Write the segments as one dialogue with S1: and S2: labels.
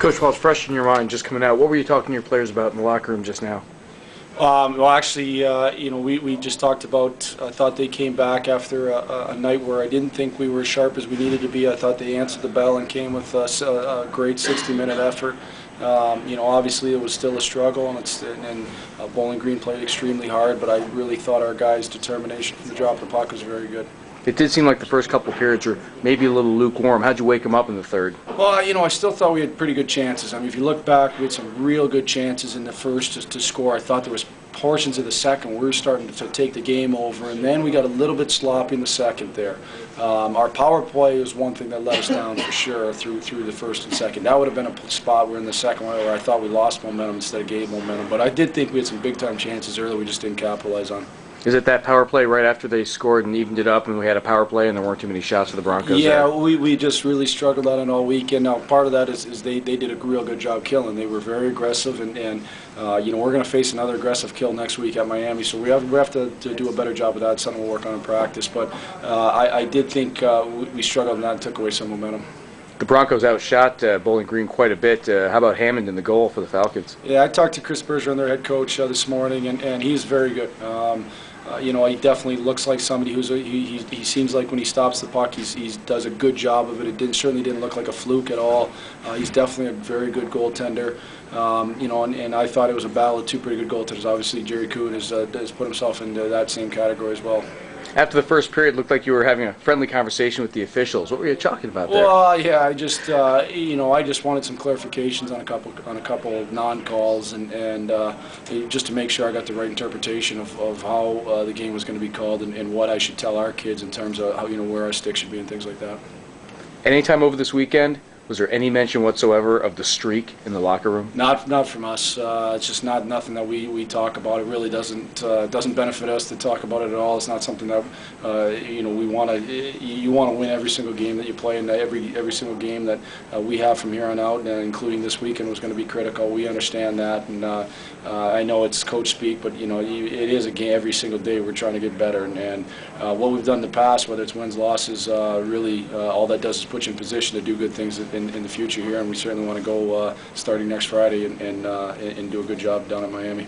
S1: Coach, while it's fresh in your mind, just coming out, what were you talking to your players about in the locker room just now?
S2: Well, actually, we just talked about, I thought they came back after a night where I didn't think we were as sharp as we needed to be. I thought they answered the bell and came with a great 60-minute effort. Obviously it was still a struggle, and Bowling Green played extremely hard, but I really thought our guys' determination from the drop of the puck was very good.
S1: It did seem like the first couple of periods were maybe a little lukewarm. How'd you wake them up in the third?
S2: Well, I still thought we had pretty good chances. I mean, if you look back, we had some real good chances in the first to score. I thought there was portions of the second where we were starting to take the game over, and then we got a little bit sloppy in the second there. Our power play was one thing that let us down for sure through the first and second. That would have been a spot where in the second one where I thought we lost momentum instead of gained momentum. But I did think we had some big-time chances early we just didn't capitalize on.
S1: Is it that power play right after they scored and evened it up and we had a power play and there weren't too many shots for the Broncos?
S2: Yeah, we just really struggled on it all weekend. Now, part of that is they did a real good job killing. They were very aggressive, and we're going to face another aggressive kill next week at Miami, so we have to do a better job of that. It's something we'll work on in practice. But I did think we struggled and that took away some momentum.
S1: The Broncos outshot Bowling Green quite a bit. How about Hammond in the goal for the Falcons?
S2: Yeah, I talked to Chris Bergeron, their head coach, this morning, and he's very good. He definitely looks like somebody he seems like when he stops the puck, he does a good job of it. It certainly didn't look like a fluke at all. He's definitely a very good goaltender. And I thought it was a battle of two pretty good goaltenders. Obviously, Jerry Kuhn has put himself into that same category as well.
S1: After the first period, it looked like you were having a friendly conversation with the officials. What were you talking about there?
S2: Well, yeah, I just wanted some clarifications on a couple of non-calls, and just to make sure I got the right interpretation of how the game was going to be called and what I should tell our kids in terms of how, where our stick should be and things like that.
S1: Anytime over this weekend, was there any mention whatsoever of the streak in the locker room?
S2: Not from us. It's just nothing that we talk about. It really doesn't benefit us to talk about it at all. It's not something that we want to. You want to win every single game that you play, and every single game that we have from here on out, including this weekend, was going to be critical. We understand that, and I know it's coach speak, but it is a game every single day. We're trying to get better, and what we've done in the past, whether it's wins, losses, really all that does is put you in position to do good things in the future here, and we certainly want to go starting next Friday and do a good job down at Miami.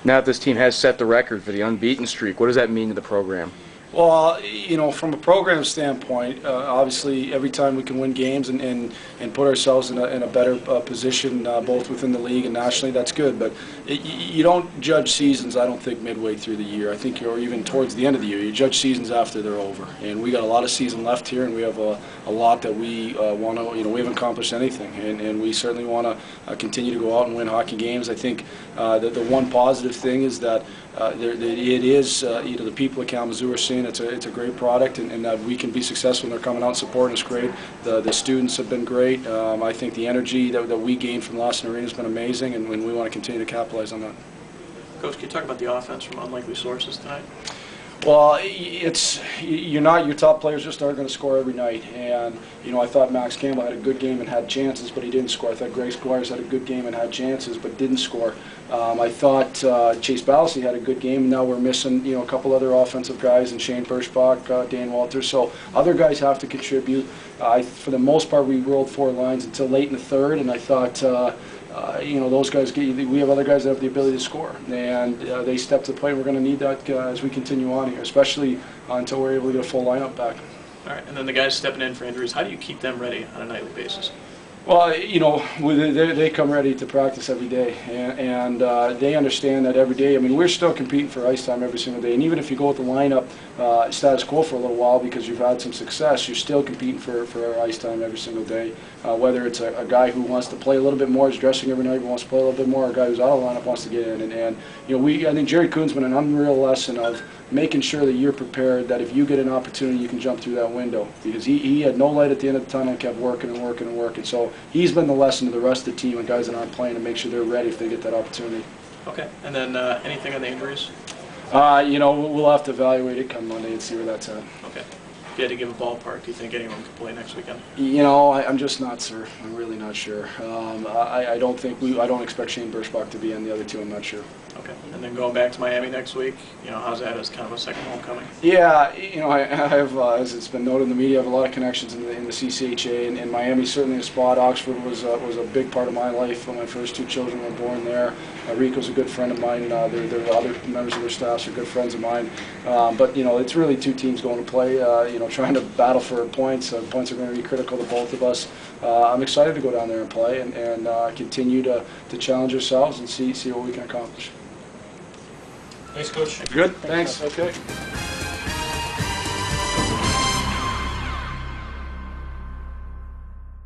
S1: Now that this team has set the record for the unbeaten streak, what does that mean to the program?
S2: Well, from a program standpoint, obviously every time we can win games and put ourselves in a better position both within the league and nationally, that's good. But you don't judge seasons, I don't think, midway through the year. I think you're even towards the end of the year. You judge seasons after they're over. And we got a lot of season left here, and we have a lot that we want to, we haven't accomplished anything. And we certainly want to continue to go out and win hockey games. I think the one positive thing is that it is, the people at Kalamazoo are seeing it's a great product, and that we can be successful and they're coming out and supporting us great. The students have been great. I think the energy that we gained from Lawson Arena has been amazing, and we want to continue to capitalize on that.
S3: Coach, can you talk about the offense from unlikely sources tonight?
S2: Well, your top players just aren't going to score every night, and I thought Max Campbell had a good game and had chances, but he didn't score. I thought Greg Squires had a good game and had chances, but didn't score. I thought Chase Blashill had a good game, and now we're missing a couple other offensive guys, and Shane Birschbach, Dan Walters. So other guys have to contribute. For the most part, we rolled four lines until late in the third, and I thought. Those guys, we have other guys that have the ability to score, and they step to the plate. We're going to need that as we continue on here, especially until we're able to get a full lineup back.
S3: All right, and then the guys stepping in for injuries, how do you keep them ready on a nightly basis?
S2: Well, they come ready to practice every day, and they understand that every day. I mean, we're still competing for ice time every single day, and even if you go with the lineup status quo for a little while because you've had some success, you're still competing for ice time every single day. Whether it's a guy who wants to play a little bit more, is dressing every night, wants to play a little bit more, or a guy who's out of the lineup wants to get in. And I think Jerry Kuhn's been an unreal lesson of making sure that you're prepared, that if you get an opportunity, you can jump through that window. Because he had no light at the end of the tunnel and kept working and working and working. So he's been the lesson to the rest of the team and guys that aren't playing to make sure they're ready if they get that opportunity.
S3: Okay, and then anything on the injuries?
S2: We'll have to evaluate it come Monday and see where that's at.
S3: Okay. If you had to give a ballpark, do you think anyone could play next weekend?
S2: I'm just not sure. I'm really not sure. I don't expect Shane Birschbach to be in. The other two, I'm not sure.
S3: Okay. And then going back to Miami next week, how's that as kind of a second homecoming?
S2: Yeah, I have, as it's been noted in the media, I have a lot of connections in the CCHA, and Miami's certainly a spot. Oxford was a big part of my life. My first two children were born there. Rico's a good friend of mine. The other members of their staffs are good friends of mine. But it's really two teams going to play. Trying to battle for points. Points are going to be critical to both of us. I'm excited to go down there and play and continue to challenge ourselves and see what we can accomplish.
S4: Thanks, Coach.
S2: Good. Thanks. Okay.